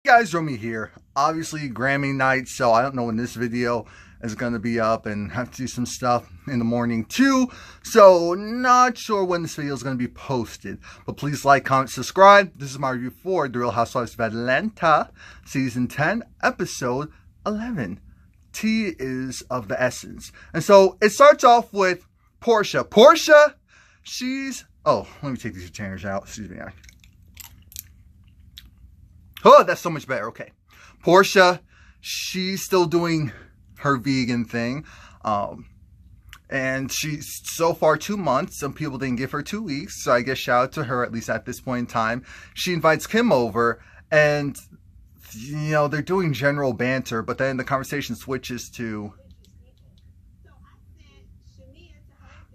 Guys, Romie here. Obviously, Grammy night, so I don't know when this video is going to be up and have to do some stuff in the morning too. So, not sure when this video is going to be posted. But please like, comment, subscribe. This is my review for The Real Housewives of Atlanta, Season 10, Episode 11. Tea is of the essence. And so, it starts off with Portia. Portia, she's... Oh, let me take these containers out. Excuse me. Oh, that's so much better. Okay. Portia, she's still doing her vegan thing. And she's so far 2 months. Some people didn't give her 2 weeks. So I guess shout out to her, at least at this point in time. She invites Kim over and, you know, they're doing general banter. But then the conversation switches to...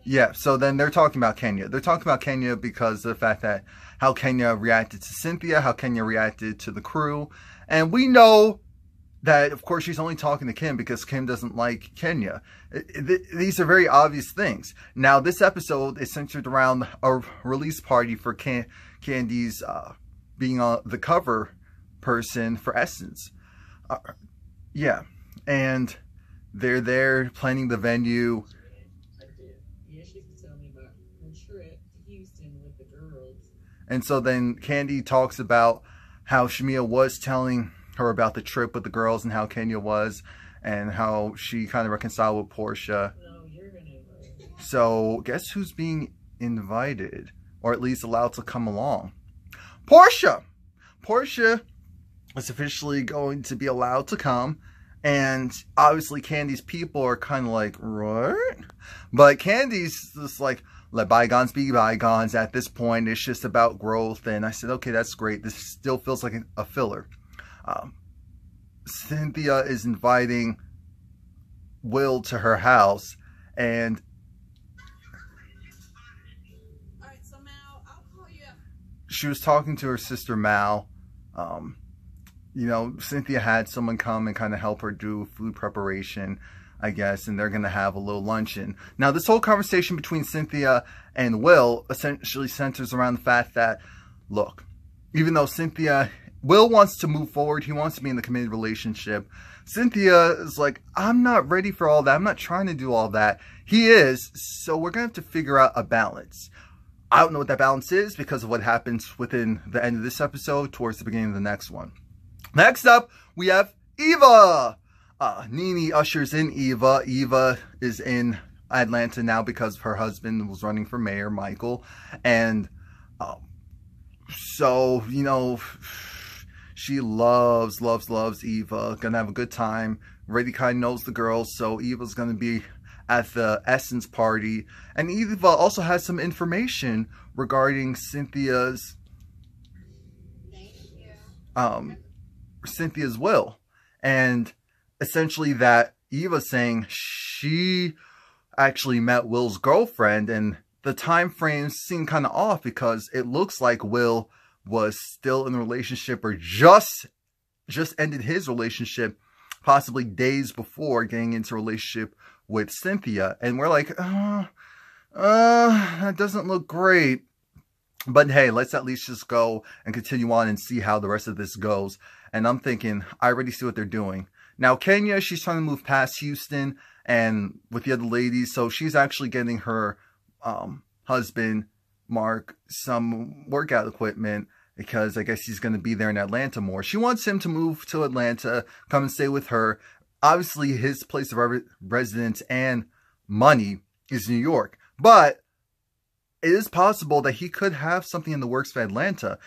Yeah, so then they're talking about Kenya. They're talking about Kenya because of the fact that how Kenya reacted to Cynthia, how Kenya reacted to the crew. And we know that, of course, she's only talking to Kim because Kim doesn't like Kenya. These are very obvious things. Now, this episode is centered around a release party for Candy's being the cover person for Essence. Yeah, and they're there planning the venue. And so then Candy talks about how Shamia was telling her about the trip with the girls and how Kenya was and how she kind of reconciled with Portia. So guess who's being invited, or at least allowed to come along? Portia! Portia is officially going to be allowed to come. And obviously Candy's people are kind of like, what? But Candy's just like, let bygones be bygones. At this point, it's just about growth. And I said, okay, that's great. This still feels like a filler. Cynthia is inviting Will to her house. And all right, so Mal, I'll call you up. She was talking to her sister Mal. You know, Cynthia had someone come and kind of help her do food preparation, I guess, and they're going to have a little luncheon. Now, this whole conversation between Cynthia and Will essentially centers around the fact that, look, even though Will wants to move forward, he wants to be in the committed relationship, Cynthia is like, I'm not ready for all that. I'm not trying to do all that. He is, so we're going to have to figure out a balance. I don't know what that balance is because of what happens within the end of this episode towards the beginning of the next one. Next up, we have Eva. Nene ushers in Eva. Eva is in Atlanta now because her husband was running for mayor, Michael. And so, you know, she loves Eva. Gonna have a good time. Already kind of knows the girls. So Eva's gonna be at the Essence party. And Eva also has some information regarding Cynthia's will, and essentially that Eva's saying she actually met Will's girlfriend, and the time frames seem kind of off because it looks like Will was still in a relationship or just ended his relationship possibly days before getting into a relationship with Cynthia, and we're like, that doesn't look great. But hey, let's at least just go and continue on and see how the rest of this goes. And I'm thinking, I already see what they're doing. Now, Kenya, she's trying to move past Houston and with the other ladies. So she's actually getting her husband, Mark, some workout equipment because I guess he's going to be there in Atlanta more. She wants him to move to Atlanta, come and stay with her. Obviously, his place of residence and money is New York. But it is possible that he could have something in the works for Atlanta.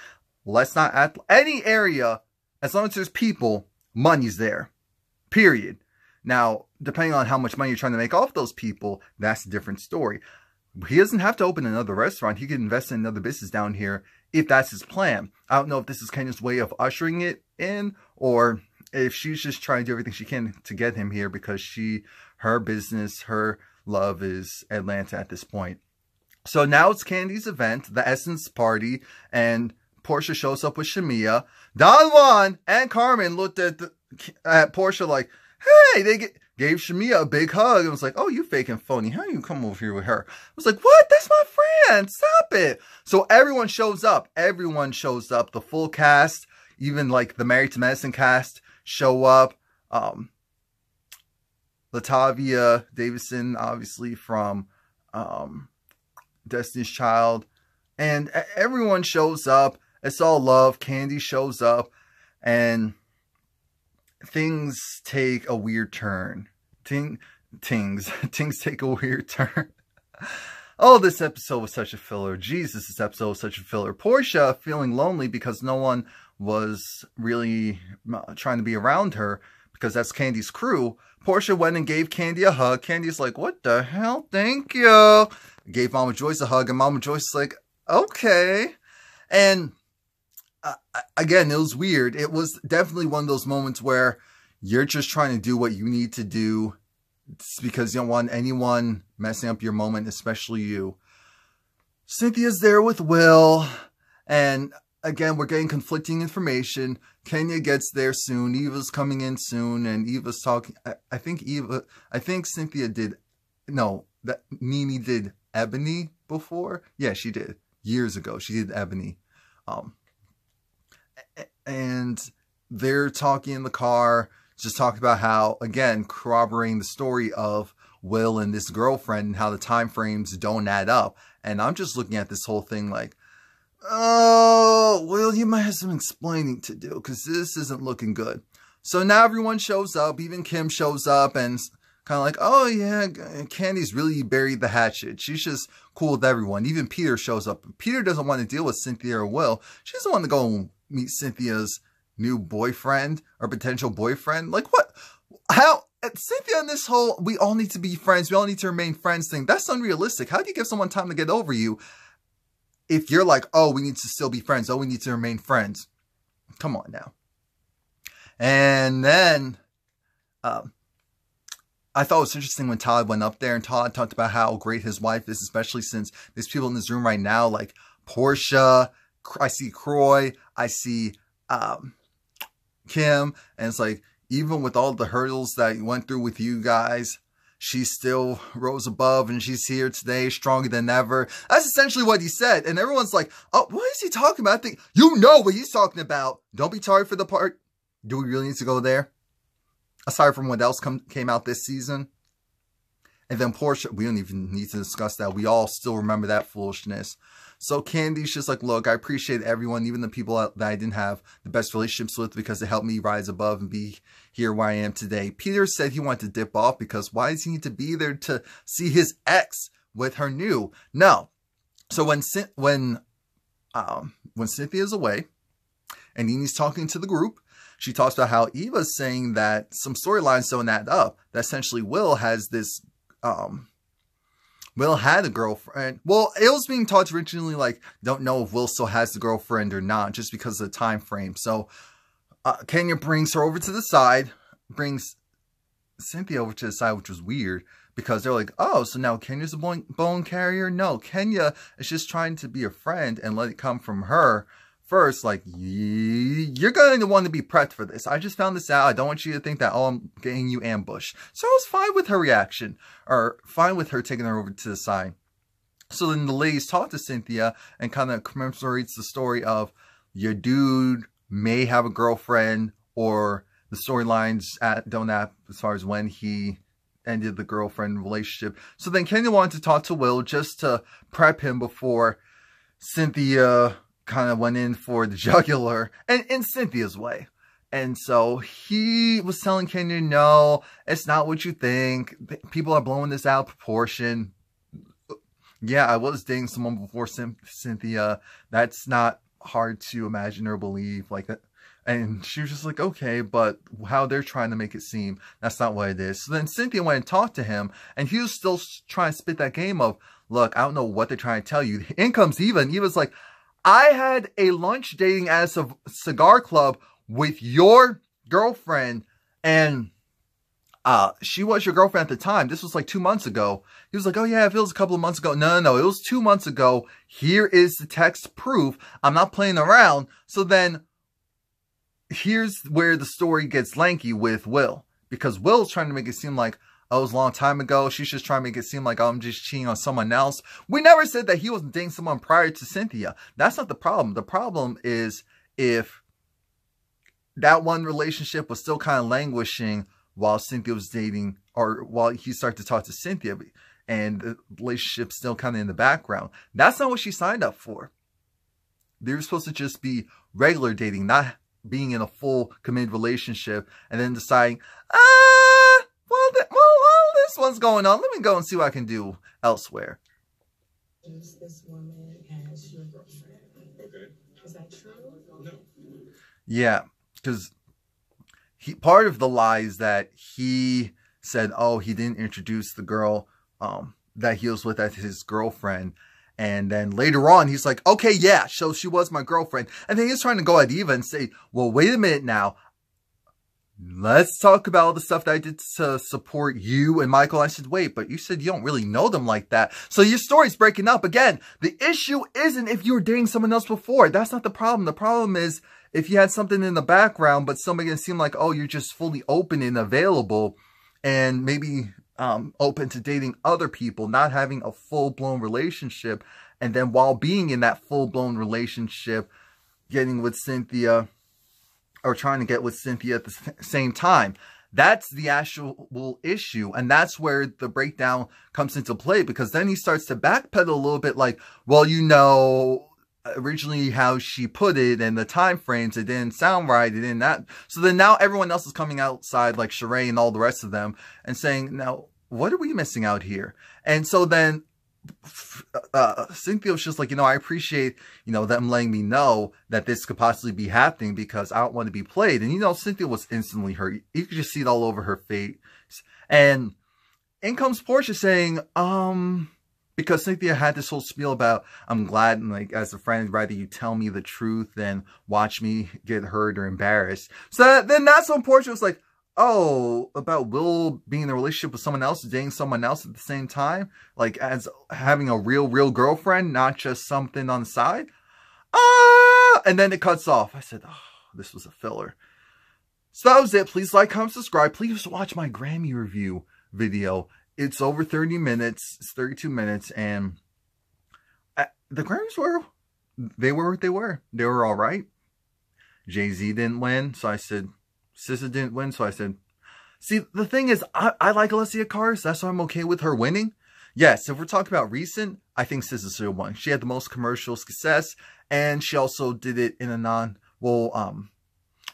Let's not act any area, as long as there's people, money's there. Period. Now, depending on how much money you're trying to make off those people, that's a different story. He doesn't have to open another restaurant. He could invest in another business down here if that's his plan. I don't know if this is Kenya's way of ushering it in, or if she's just trying to do everything she can to get him here because her business, her love is Atlanta at this point. So now it's Candy's event, the Essence party, and Portia shows up with Shamia. Don Juan and Carmen looked at Portia like, hey, they gave Shamia a big hug and was like, oh, you fake and phony. How you come over here with her? I was like, what? That's my friend. Stop it. So everyone shows up. Everyone shows up. The full cast. even like the Married to Medicine cast show up. Latavia Davidson, obviously from Destiny's Child, and everyone shows up. It's all love. Candy shows up, and things take a weird turn. Things take a weird turn. Oh, this episode was such a filler. Jesus, this episode was such a filler. Portia feeling lonely because no one was really trying to be around her because that's Candy's crew. Portia went and gave Candy a hug. Candy's like, what the hell? Thank you. Gave Mama Joyce a hug, and Mama Joyce is like, okay. And again, it was weird. It was definitely one of those moments where you're just trying to do what you need to do. It's because you don't want anyone messing up your moment, especially you. Cynthia's there with Will, and again, we're getting conflicting information. Kenya gets there soon. Eva's coming in soon, and Eva's talking. I think Cynthia did. No, that Nene did Ebony before. Yeah, she did years ago. She did Ebony, and they're talking in the car. Just talking about how, again, corroborating the story of Will and this girlfriend and how the time frames don't add up. And I'm just looking at this whole thing like, oh, Will, you might have some explaining to do because this isn't looking good. So now everyone shows up. Even Kim shows up and kind of like, oh, yeah, Candy's really buried the hatchet. She's just cool with everyone. Even Peter shows up. Peter doesn't want to deal with Cynthia or Will. She doesn't want to go and meet Cynthia's new boyfriend or potential boyfriend. Like, what? How? Cynthia and this whole, we all need to be friends, we all need to remain friends thing, that's unrealistic. How do you give someone time to get over you if you're like, oh, we need to still be friends, oh, we need to remain friends? Come on now. And then, I thought it was interesting when Todd went up there and Todd talked about how great his wife is, especially since there's people in this room right now, like Portia, I see Croy, I see, Kim, and it's like, even with all the hurdles that went through with you guys, she still rose above and she's here today stronger than ever. That's essentially what he said. And everyone's like, oh, what is he talking about? I think you know what he's talking about. Don't be sorry for the part. Do we really need to go there? Aside from what else came out this season. And then Portia, we don't even need to discuss that. We all still remember that foolishness. So Candy's just like, look, I appreciate everyone, even the people that I didn't have the best relationships with because it helped me rise above and be here where I am today. Peter said he wanted to dip off because why does he need to be there to see his ex with her new? No. So when Cynthia's away and Nene's talking to the group, she talks about how Eva's saying that some storylines don't add up. That essentially Will has this, Will had a girlfriend. Well, it was being taught originally like, don't know if Will still has the girlfriend or not, just because of the time frame. So Kenya brings her over to the side, brings Cynthia over to the side, which was weird because they're like, oh, so now Kenya's a bone carrier? No, Kenya is just trying to be a friend and let it come from her first. Like, you're going to want to be prepped for this. I just found this out. I don't want you to think that, oh, I'm getting you ambushed. So I was fine with her reaction, or fine with her taking her over to the side. So then the ladies talk to Cynthia and kind of commemorates the story of your dude may have a girlfriend, or the storylines don't have as far as when he ended the girlfriend relationship. So then Kenya wanted to talk to Will just to prep him before Cynthia kind of went in for the jugular, and in Cynthia's way. And so he was telling Kenya, no, it's not what you think. People are blowing this out of proportion. Yeah, I was dating someone before Cynthia. That's not hard to imagine or believe. Like that. And she was just like, okay, but how they're trying to make it seem, that's not what it is. So then Cynthia went and talked to him, and he was still trying to spit that game of, look, I don't know what they're trying to tell you. In comes Eva, and Eva's like, I had a lunch dating at a cigar club with your girlfriend, and she was your girlfriend at the time. This was like 2 months ago. He was like, oh yeah, it feels a couple of months ago. No, it was 2 months ago. Here is the text proof. I'm not playing around. So then, here's where the story gets lanky with Will. Because Will's trying to make it seem like, oh, it was a long time ago. She's just trying to make it seem like, oh, I'm just cheating on someone else. We never said that he wasn't dating someone prior to Cynthia. That's not the problem. The problem is if that one relationship was still kind of languishing while Cynthia was dating, or while he started to talk to Cynthia, and the relationship's still kind of in the background. That's not what she signed up for. They were supposed to just be regular dating, not being in a full committed relationship, and then deciding, well, this one's going on. Let me go and see what I can do elsewhere. This woman as your girlfriend. Okay. Is that true? No. Yeah, because part of the lie is that he said, oh, he didn't introduce the girl that he was with as his girlfriend. And then later on, he's like, okay, yeah, so she was my girlfriend. And then he's trying to go at Eva and say, well, wait a minute now. Let's talk about all the stuff that I did to support you and Michael. I said, wait, but you said you don't really know them like that. So your story's breaking up. Again, the issue isn't if you were dating someone else before. That's not the problem. The problem is if you had something in the background, but somebody can seem like, oh, you're just fully open and available and maybe open to dating other people, not having a full-blown relationship. And then while being in that full-blown relationship, getting with Cynthia, or trying to get with Cynthia at the same time. That's the actual issue. And that's where the breakdown comes into play, because then he starts to backpedal a little bit like, well, you know, originally how she put it and the time frames, it didn't sound right. It didn't that. So then now everyone else is coming outside, like Sheree and all the rest of them, and saying, now, what are we missing out here? And so then Cynthia was just like, you know, I appreciate, you know, them letting me know that this could possibly be happening because I don't want to be played. And, you know, Cynthia was instantly hurt. You could just see it all over her face. And in comes Portia saying, because Cynthia had this whole spiel about, I'm glad, and like, as a friend, rather you tell me the truth than watch me get hurt or embarrassed. So then that's when Portia was like, oh, about Will being in a relationship with someone else, dating someone else at the same time, like as having a real girlfriend, not just something on the side. And then it cuts off. I said, oh, this was a filler. So that was it. Please like, comment, subscribe. Please watch my Grammy review video. It's over 30 minutes. It's 32 minutes. And the Grammys were what they were. They were all right. Jay-Z didn't win. So I said, SZA didn't win, so I said, see, the thing is, I like Alessia Cara, so that's why I'm okay with her winning. Yes, if we're talking about recent, I think SZA should have won. She had the most commercial success, and she also did it in a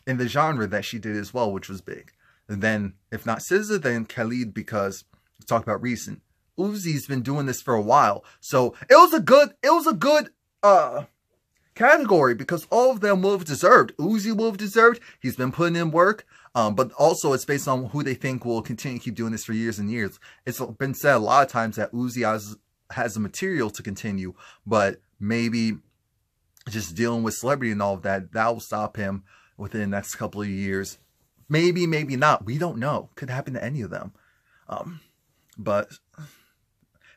in the genre that she did as well, which was big. And then, if not SZA, then Khalid, because we talk about recent. Uzi's been doing this for a while, so it was a good category, because all of them will have deserved. Uzi will have deserved. He's been putting in work. But also it's based on who they think will continue to keep doing this for years and years. It's been said a lot of times that Uzi has the material to continue, but maybe just dealing with celebrity and all of that, that will stop him within the next couple of years. Maybe, maybe not. We don't know. Could happen to any of them. And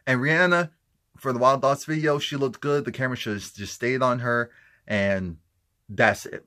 Rihanna, for the Wild Thoughts video, she looked good. The camera should have just stayed on her. And that's it.